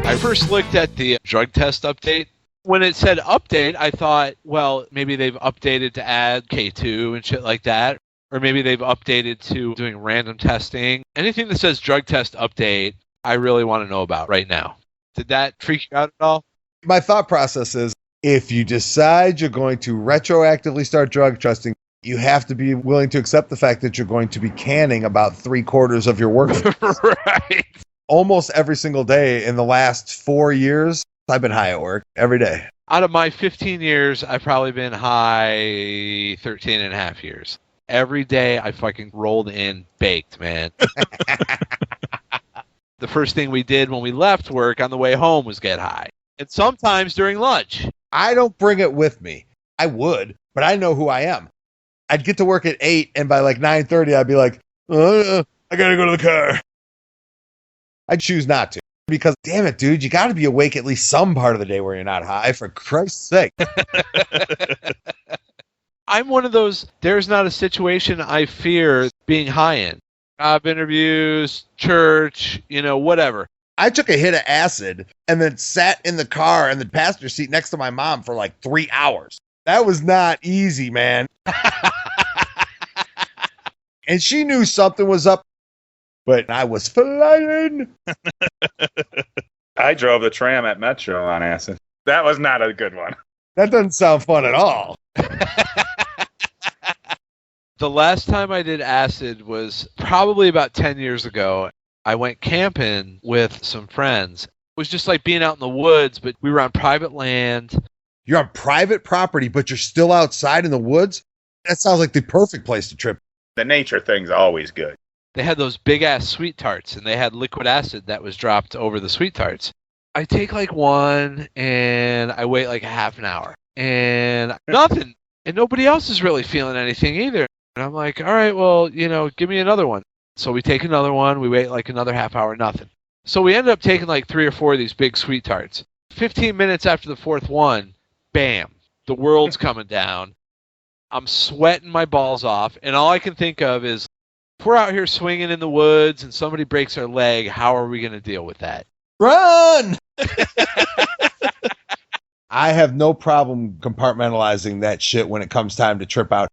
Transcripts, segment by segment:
I first looked at the drug test update. When it said update, I thought, well, maybe they've updated to add K2 and shit like that. Or maybe they've updated to doing random testing. Anything that says drug test update, I really want to know about right now. Did that freak you out at all? My thought process is, if you decide you're going to retroactively start drug testing, you have to be willing to accept the fact that you're going to be canning about 3/4 of your work. Right. Almost every single day in the last 4 years, I've been high at work every day. Out of my 15 years, I've probably been high 13 and a half years. Every day I fucking rolled in baked, man. The first thing we did when we left work on the way home was get high. And sometimes during lunch. I don't bring it with me. I would, but I know who I am. I'd get to work at 8, and by like 9:30, I'd be like, I gotta go to the car. I'd choose not to. Because, damn it, dude, you gotta be awake at least some part of the day where you're not high, for Christ's sake. I'm one of those, there's not a situation I fear being high in. Job interviews, church, whatever. I took a hit of acid and then sat in the car in the passenger seat next to my mom for like 3 hours. That was not easy, man. And she knew something was up, but I was flying. I drove the tram at Metro on acid. That was not a good one. That doesn't sound fun at all. The last time I did acid was probably about 10 years ago. I went camping with some friends. It was just like being out in the woods, but we were on private land. You're on private property, but you're still outside in the woods? That sounds like the perfect place to trip. The nature thing's always good. They had those big-ass sweet tarts, and they had liquid acid that was dropped over the sweet tarts. I take like one, and I wait like a half an hour. And nothing. And nobody else is really feeling anything either. And I'm like, all right, well, give me another one. So we take another one. We wait like another half hour, nothing. So we ended up taking like 3 or 4 of these big sweet tarts. 15 minutes after the fourth one, bam, the world's coming down. I'm sweating my balls off. And all I can think of is, if we're out here swinging in the woods and somebody breaks their leg, how are we going to deal with that? Run! I have no problem compartmentalizing that shit when it comes time to trip out.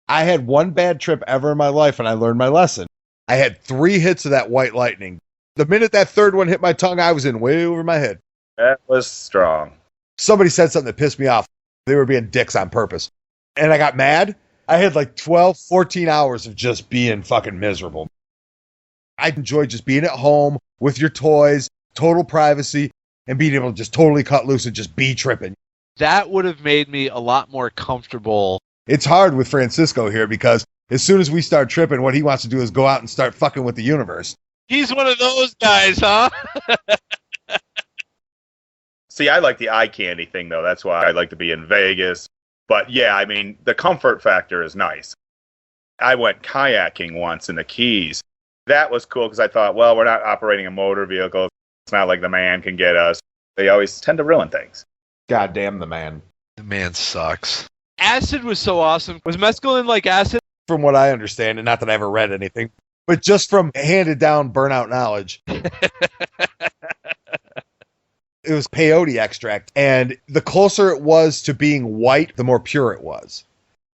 I had one bad trip ever in my life, and I learned my lesson. I had 3 hits of that white lightning. The minute that third one hit my tongue, I was in way over my head. That was strong. Somebody said something that pissed me off. They were being dicks on purpose. And I got mad. I had like 12, 14 hours of just being fucking miserable. I enjoyed just being at home with your toys, total privacy, and being able to just totally cut loose and just be tripping. That would have made me a lot more comfortable. It's hard with Francisco here because as soon as we start tripping, what he wants to do is go out and start fucking with the universe. He's one of those guys, huh? See, I like the eye candy thing, though. That's why I like to be in Vegas. But yeah, I mean, the comfort factor is nice. I went kayaking once in the Keys. That was cool because I thought, well, we're not operating a motor vehicle. It's not like the man can get us. They always tend to ruin things. God damn the man. The man sucks. Acid was so awesome. Was mescaline like acid? From what I understand, and not that I ever read anything, but just from handed down burnout knowledge. It was peyote extract, and the closer it was to being white, the more pure it was.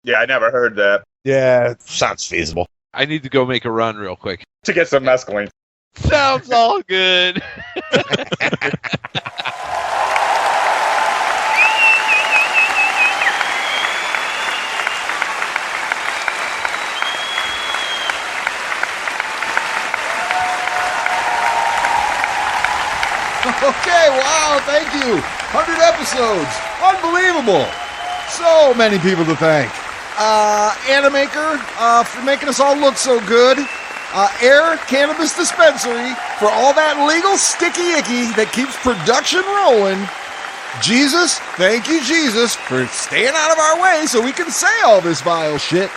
Yeah, I never heard that. Yeah, sounds feasible. I need to go make a run real quick. To get some mescaline. Sounds all good. Okay, wow, thank you. 100 episodes. Unbelievable. So many people to thank. Animaker for making us all look so good. Air Cannabis Dispensary for all that legal sticky icky that keeps production rolling. Jesus, thank you, Jesus, for staying out of our way so we can say all this vile shit.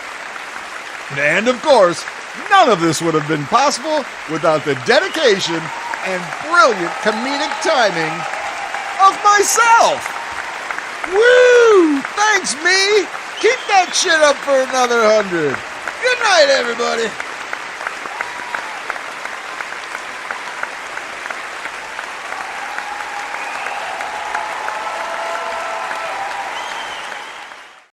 And of course, none of this would have been possible without the dedication and brilliant comedic timing of myself. Woo! Thanks, me. Keep that shit up for another 100. Good night, everybody.